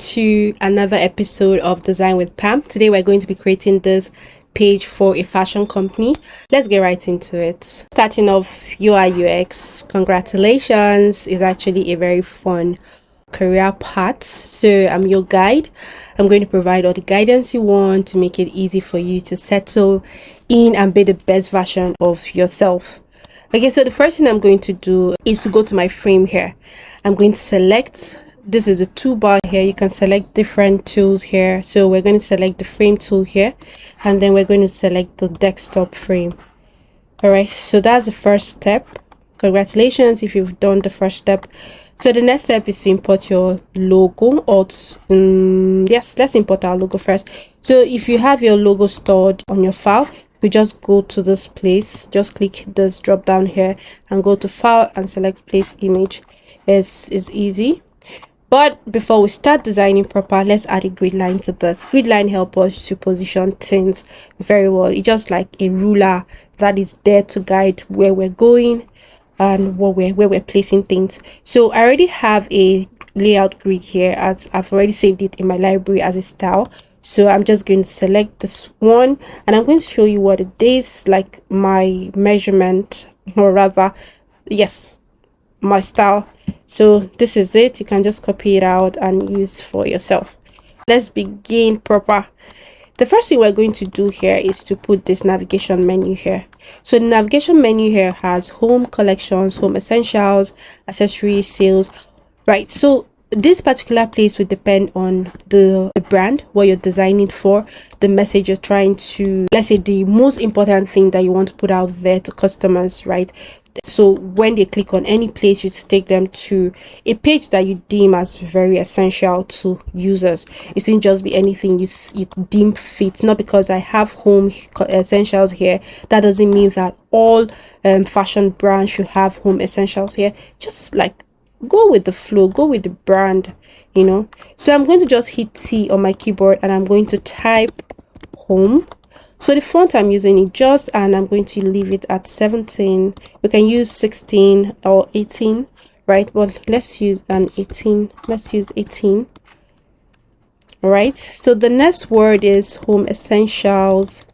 to another episode of Design with Pam. Today we're going to be creating this page for a fashion company. Let's get right into it. Starting off, UIUX, congratulations, is actually a very fun career path. So I'm your guide. I'm going to provide all the guidance you want to make it easy for you to settle in and be the best version of yourself. Okay, so the first thing I'm going to do is to go to my frame here. I'm going to select, this is a toolbar here. You can select different tools here. So we're going to select the frame tool here, and then we're going to select the desktop frame. All right, so that's the first step. Congratulations if you've done the first step. So the next step is to import your logo, or yes, let's import our logo first. So if you have your logo stored on your file, you just go to this place, just click this drop down here and go to file and select place image. It's easy. But before we start designing proper, let's add a grid line to this. Grid line help us to position things very well. It's just like a ruler that is there to guide where we're going and where we're placing things. So I already have a layout grid here, as I've already saved it in my library as a style. So I'm just going to select this one and I'm going to show you what it is, like my measurement, or rather, yes, my style. So this is it. You can just copy it out and use for yourself. Let's begin proper. The first thing we're going to do here is to put this navigation menu here. So the navigation menu here has home, collections, home essentials, accessories, sales, right? So this particular place will depend on the brand, what you're designing for, the message you're trying to, let's say the most important thing that you want to put out there to customers, right? So when they click on any place, you take them to a page that you deem as very essential to users. It shouldn't just be anything you deem fit. Not because I have home essentials here, that doesn't mean that all fashion brands should have home essentials here. Just like go with the flow, go with the brand, you know. So I'm going to just hit T on my keyboard and I'm going to type home. So the font I'm using is just, and I'm going to leave it at 17. We can use 16 or 18, right? But let's use an 18. Let's use 18. All right. So the next word is home essentials.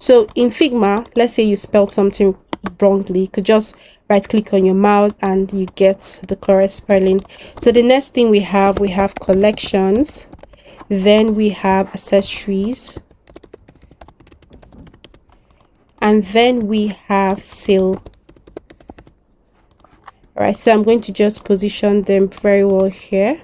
So in Figma, let's say you spelled something wrongly, you could just right click on your mouse and you get the correct spelling. So the next thing we have collections, then we have accessories, and then we have sale. All right, so I'm going to just position them very well here.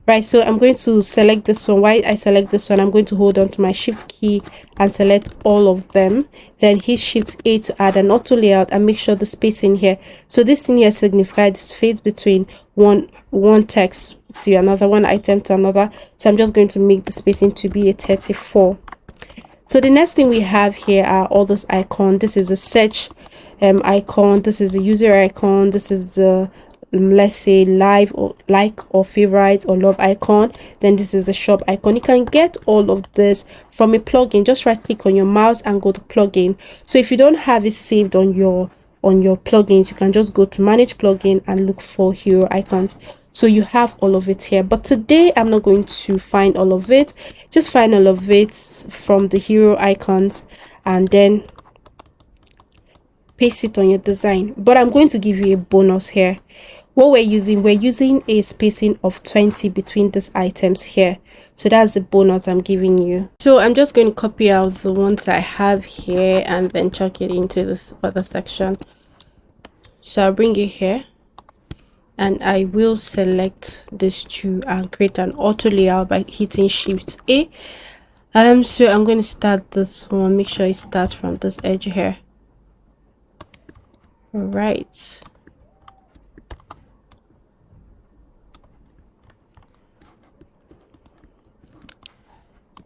Right, so I'm going to select this one. While I select this one, I'm going to hold on to my shift key and select all of them, then hit shift A to add an auto layout and make sure the spacing here, so this in here signifies space between one text to another, one item to another. So I'm just going to make the spacing to be a 34. So the next thing we have here are all those icons. This is a search icon, this is a user icon, this is the let's say live or like or favorite or love icon, then this is a shop icon. You can get all of this from a plugin. Just right click on your mouse and go to plugin. So if you don't have it saved on your plugins, you can just go to manage plugin and look for hero icons. So you have all of it here, but today I'm not going to find all of it. Just find all of it from the hero icons and then paste it on your design. But I'm going to give you a bonus here. What we're using a spacing of 20 between these items here. So that's the bonus I'm giving you. So I'm just going to copy out the ones I have here and then chuck it into this other section. So I'll bring it here and I will select this two and create an auto layout by hitting shift A. So I'm going to start this one. Make sure it starts from this edge here. All right.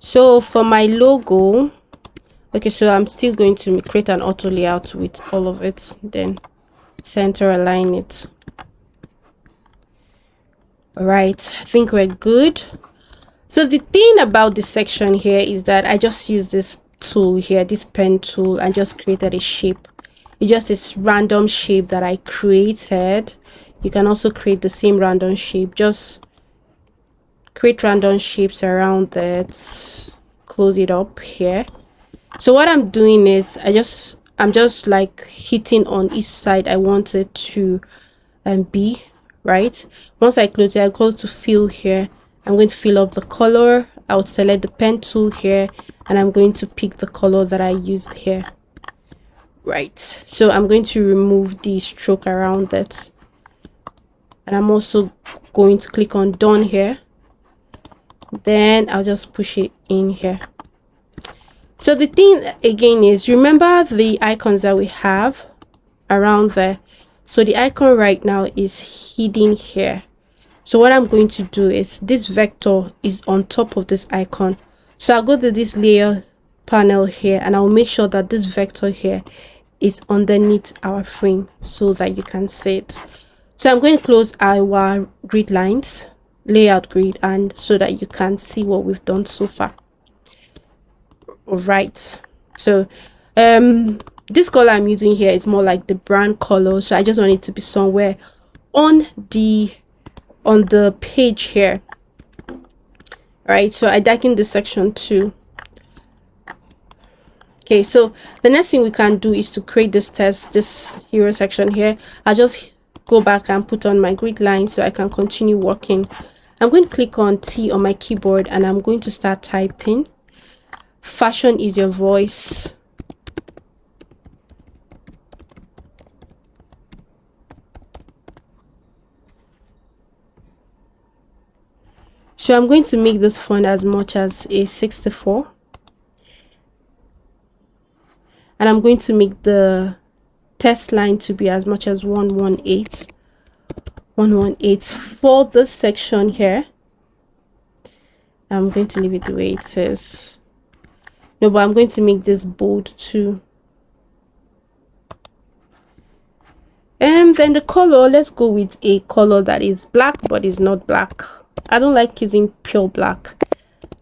So for my logo, okay, so I'm still going to create an auto layout with all of it, then center align it. All right, I think we're good. So the thing about this section here is that I just use this tool here, this pen tool, and just created a shape. It's just this random shape that I created. You can also create the same random shape. Just create random shapes around it. Close it up here. So what I'm doing is I'm just like hitting on each side I want it to be, right? Once I close it, I go to fill here. I'm going to fill up the color. I would select the pen tool here, and I'm going to pick the color that I used here, right? So I'm going to remove the stroke around it, and I'm also going to click on done here. Then I'll just push it in here. So the thing again is, remember the icons that we have around there. So the icon right now is hidden here. So what I'm going to do is, this vector is on top of this icon. So I'll go to this layer panel here, and I'll make sure that this vector here is underneath our frame so that you can see it. So I'm going to close our grid lines, layout grid, and so that you can see what we've done so far. All right. So this color I'm using here is more like the brand color. So I just want it to be somewhere on the page here, right? So I darken this section too. Okay, so the next thing we can do is to create this text, this hero section here. I'll just go back and put on my grid line so I can continue working. I'm going to click on T on my keyboard, and I'm going to start typing. Fashion is your voice. So I'm going to make this font as much as a 64, and I'm going to make the text line to be as much as 118 for this section here. I'm going to leave it the way it is. No, but I'm going to make this bold too. And then the color, let's go with a color that is black but is not black. I don't like using pure black.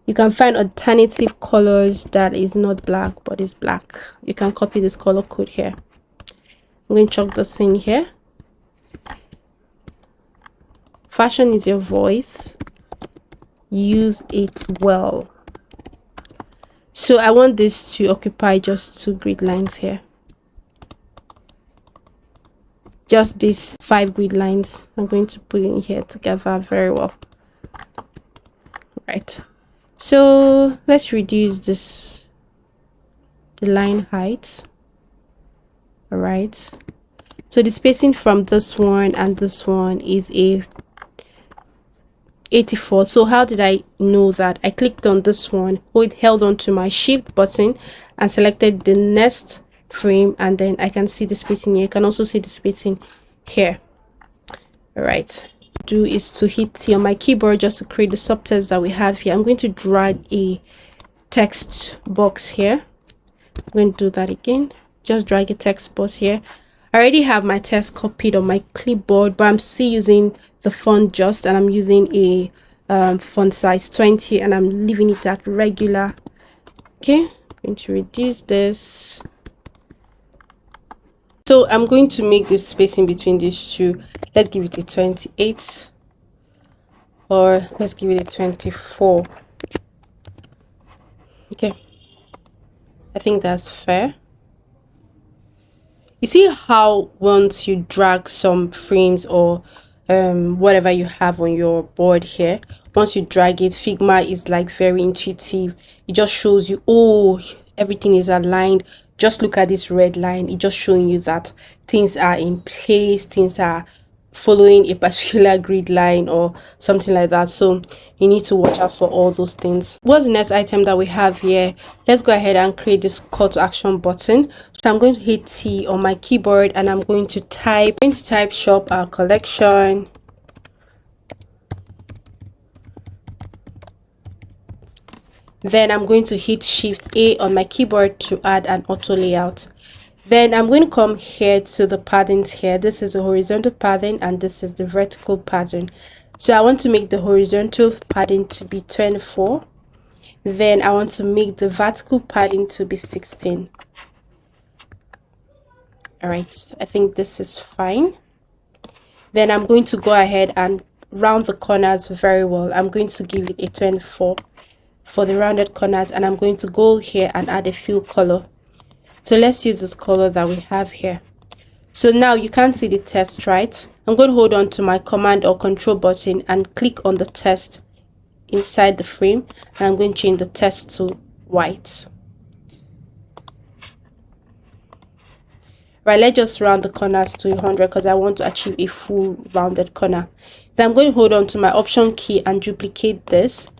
You can find alternative colors that is not black but is black. You can copy this color code here. I'm going to chuck this in here. Fashion is your voice. Use it well. So I want this to occupy just 2 grid lines here. Just these 5 grid lines. I'm going to put in here together very well. Right. So let's reduce the line height. All right. So the spacing from this one and this one is a 84. So how did I know that? I clicked on this one, held on to my shift button, and selected the next frame, and then I can see the spacing here. You can also see the spacing here. All right. Do is to hit T on my keyboard just to create the subtext that we have here. I'm going to drag a text box here. I'm going to do that again. Just drag a text box here. I already have my text copied on my clipboard, but I'm still using the font just, and I'm using a font size 20, and I'm leaving it at regular. Okay, I'm going to reduce this. So I'm going to make the spacing between these two. Let's give it a 28, or let's give it a 24. Okay, I think that's fair. You see how once you drag some frames or whatever you have on your board here, once you drag it, Figma is like very intuitive. It just shows you, oh, everything is aligned. Just look at this red line. It's just showing you that things are in place, things are following a particular grid line or something like that. So you need to watch out for all those things. What's the next item that we have here? Let's go ahead and create this call to action button. So I'm going to hit T on my keyboard, and I'm going to type shop our collection. Then I'm going to hit Shift A on my keyboard to add an auto layout. Then I'm going to come here to the paddings here. This is a horizontal padding and this is the vertical padding. So I want to make the horizontal padding to be 24. Then I want to make the vertical padding to be 16. All right, I think this is fine. Then I'm going to go ahead and round the corners very well. I'm going to give it a 24 for the rounded corners, and I'm going to go here and add a fill color. So let's use this color that we have here. So now you can't see the text, right? I'm going to hold on to my command or control button and click on the text inside the frame, and I'm going to change the text to white. Right, let's just round the corners to 100 because I want to achieve a full rounded corner. Then I'm going to hold on to my option key and duplicate this.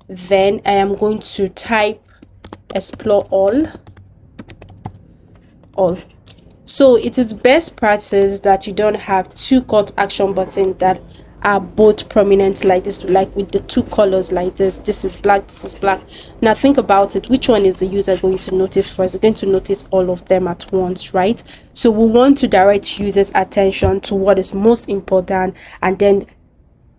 Then I am going to type explore all. So it is best practice that you don't have two call to action buttons that are both prominent like this, like with the two colors like this. This is black, this is black. Now think about it, which one is the user going to notice first? They're going to notice all of them at once, right? So we want to direct users' attention to what is most important and then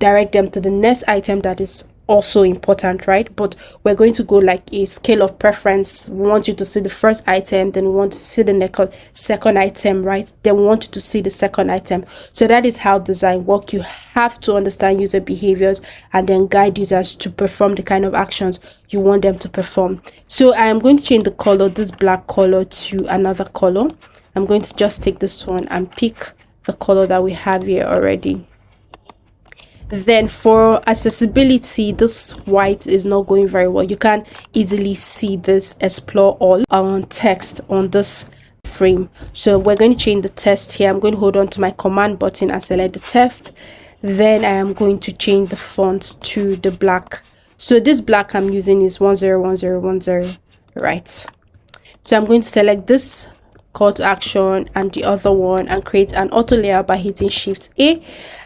direct them to the next item that is also important, right? But we're going to go like a scale of preference. We want you to see the first item, then we want to see the second item, right? Then we want you to see the second item. So that is how design work. You have to understand user behaviors and then guide users to perform the kind of actions you want them to perform. So I am going to change the color, this black color, to another color. I'm going to just take this one and pick the color that we have here already. Then for accessibility, this white is not going very well. You can easily see this explore all on text on this frame. So we're going to change the text here. I'm going to hold on to my command button and select the text. Then I am going to change the font to the black. So this black I'm using is 101010, right? So I'm going to select this call to action and the other one and create an auto layer by hitting Shift A.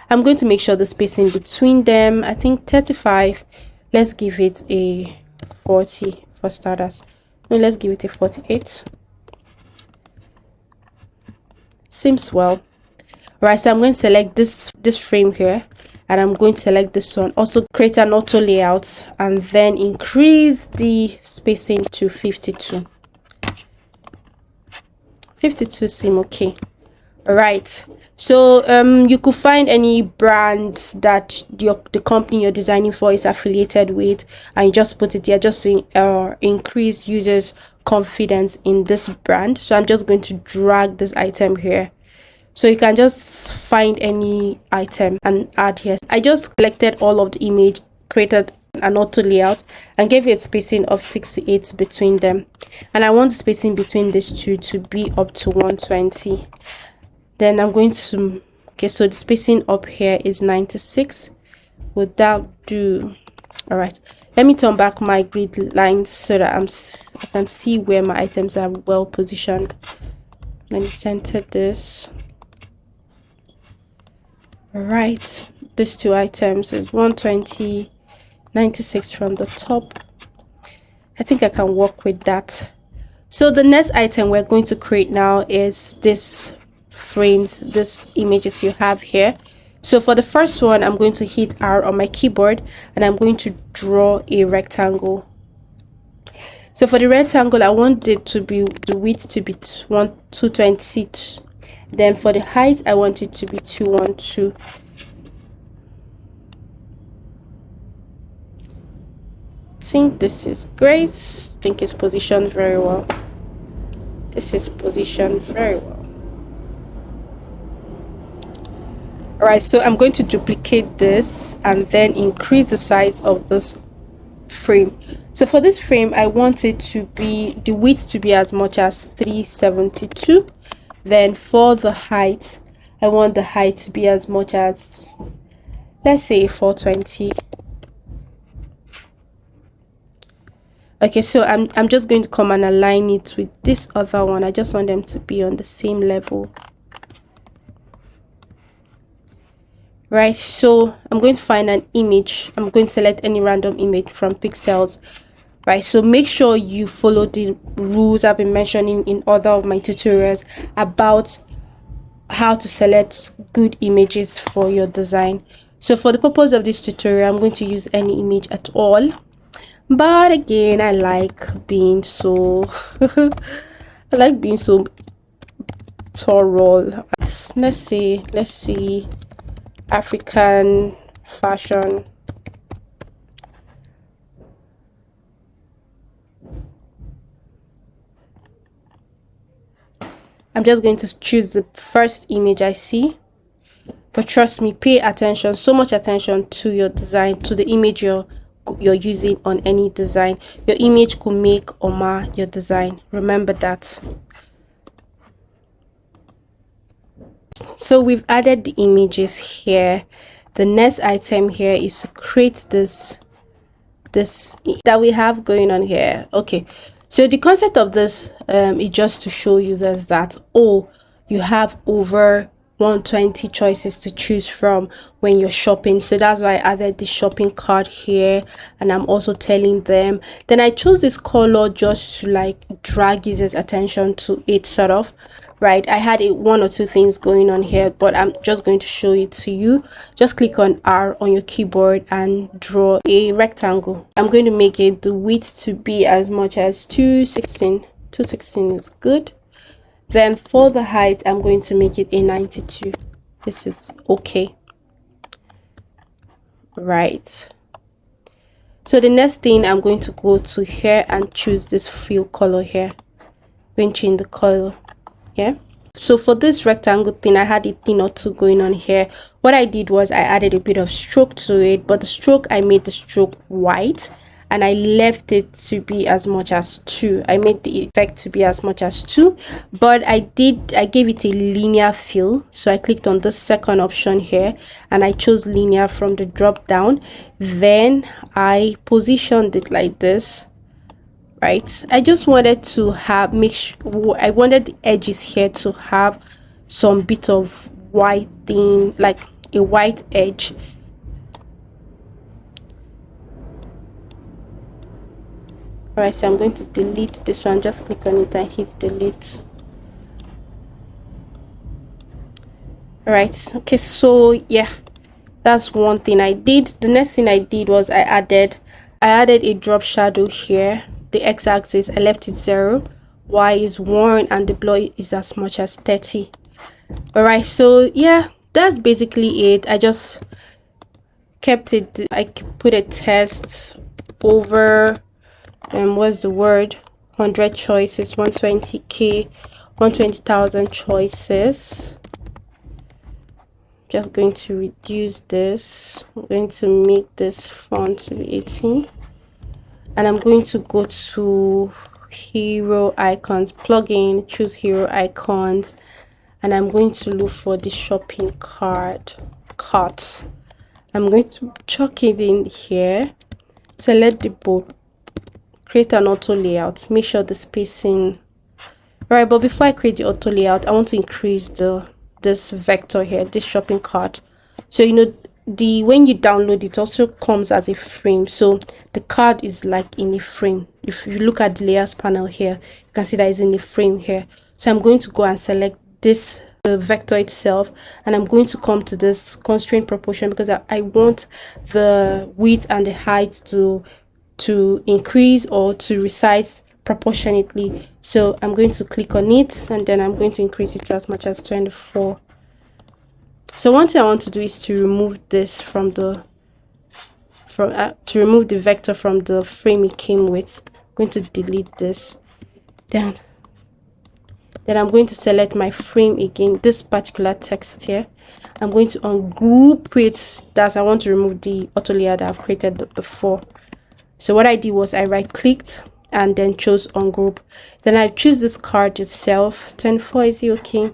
I'm going to make sure the spacing between them, I think 35. Let's give it a 40 for starters. No, let's give it a 48. Seems well. Right, so I'm going to select this frame here, and I'm going to select this one. Also create an auto layout and then increase the spacing to 52. 52 seem okay. All right. So you could find any brand that the company you're designing for is affiliated with, and you just put it here just to increase users' confidence in this brand. So I'm just going to drag this item here. So you can just find any item and add here. I just selected all of the image, created an auto layout and gave it spacing of 68 between them, and I want the spacing between these two to be up to 120. Then I'm going to, okay, so the spacing up here is 96. Would that do? All right, let me turn back my grid lines so that I can see where my items are well positioned. Let me center this. All right, these two items is 120, 96 from the top. I think I can work with that. So the next item we're going to create now is this frames, this images you have here. So for the first one, I'm going to hit R on my keyboard and I'm going to draw a rectangle. So for the rectangle, I want it to be the width to be 220. Then for the height, I want it to be 212. I think this is great. I think it's positioned very well. This is positioned very well. All right, so I'm going to duplicate this and then increase the size of this frame. So for this frame, I want it to be the width to be as much as 372. Then for the height, I want the height to be as much as, let's say, 420. Okay, so I'm just going to come and align it with this other one. I just want them to be on the same level. Right, so I'm going to find an image. I'm going to select any random image from pixels. Right, so make sure you follow the rules I've been mentioning in other of my tutorials about how to select good images for your design. So for the purpose of this tutorial, I'm going to use any image at all. But again, I like being so I like being so thorough. Let's see African fashion. I'm just going to choose the first image I see. But trust me, pay attention, so much attention to your design, to the image you're using on any design. Your image could make or mar your design. Remember that. So we've added the images here. The next item here is to create this that we have going on here. Okay, so the concept of this is just to show users that, oh, you have over 120 choices to choose from when you're shopping. So that's why I added the shopping cart here, and I'm also telling them. Then I chose this color just to like drag users' attention to it, sort of, right? I had one or two things going on here, but I'm just going to show it to you. Just click on R on your keyboard and draw a rectangle. I'm going to make it the width to be as much as 216. 216 is good. Then for the height, I'm going to make it a 92. This is okay, right? So the next thing, I'm going to go to here and choose this fill color here. I'm going to change the color here. So for this rectangle thing, I had a thing or two going on here. What I did was I added a bit of stroke to it, but the stroke, I made the stroke white and I left it to be as much as 2. I made the effect to be as much as 2, but I gave it a linear fill. So I clicked on the second option here and I chose linear from the drop down. Then I positioned it like this, right? I just wanted to have I wanted the edges here to have some bit of white thing, like a white edge. All right, so I'm going to delete this one. Just click on it and hit delete. All right, okay, so yeah, that's one thing I did. The next thing I did was I added a drop shadow here. The x-axis, I left it 0, y is 1, and the blur is as much as 30. All right, so yeah, that's basically it. I just kept it. I put a test over what's the word, 100 choices, 120k, 120,000 choices. Just going to reduce this. I'm going to make this font to be 18, and I'm going to go to hero icons, plugin, choose hero icons, and I'm going to look for the shopping cart. I'm going to chuck it in here, select the bold, create an auto layout, make sure the spacing right. But before I create the auto layout, I want to increase this vector here, this shopping cart. So you know, when you download it also comes as a frame, so the card is like in a frame. If you look at the layers panel here, you can see that it's in a frame here. So I'm going to go and select this, the vector itself, and I'm going to come to this constraint proportion because I want the width and the height to increase or to resize proportionately. So I'm going to click on it and then I'm going to increase it to as much as 24. So one thing I want to do is to remove this from the vector from the frame it came with. I'm going to delete this. Then I'm going to select my frame again, this particular text here. I'm going to ungroup it. That's, I want to remove the auto layer that I've created before. So what I did was I right clicked and then chose ungroup. Then I choose this card itself. 24, is it okay?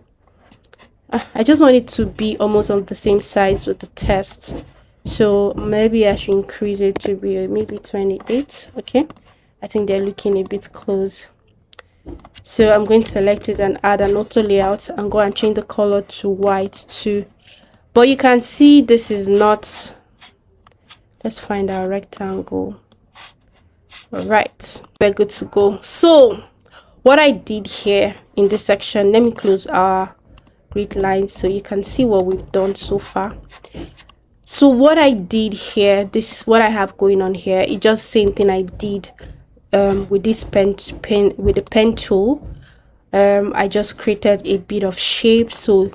I just want it to be almost on the same size with the test, so maybe I should increase it to be maybe 28. Okay, I think they're looking a bit close. So I'm going to select it and add an auto layout and go and change the color to white too. But you can see this is not, let's find our rectangle. All right, we're good to go. So what I did here in this section, let me close our grid lines so you can see what we've done so far. So what I did here, this is what I have going on here. It's just same thing I did with this pen with the pen tool. I just created a bit of shape, so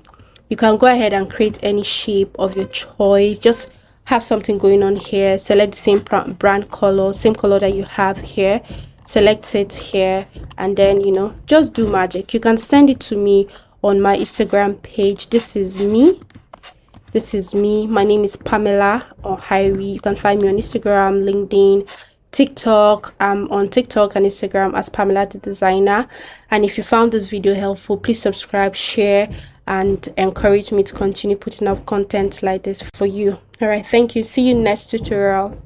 you can go ahead and create any shape of your choice. Just have something going on here. Select the same brand color, same color that you have here, select it here, and then, you know, just do magic. You can send it to me on my Instagram page. This is me. My name is Pamela or Hyrie. You can find me on Instagram, LinkedIn, TikTok. I'm on TikTok and Instagram as Pamela the Designer. And if you found this video helpful, please subscribe, share, and encourage me to continue putting up content like this for you. All right, thank you. See you next tutorial.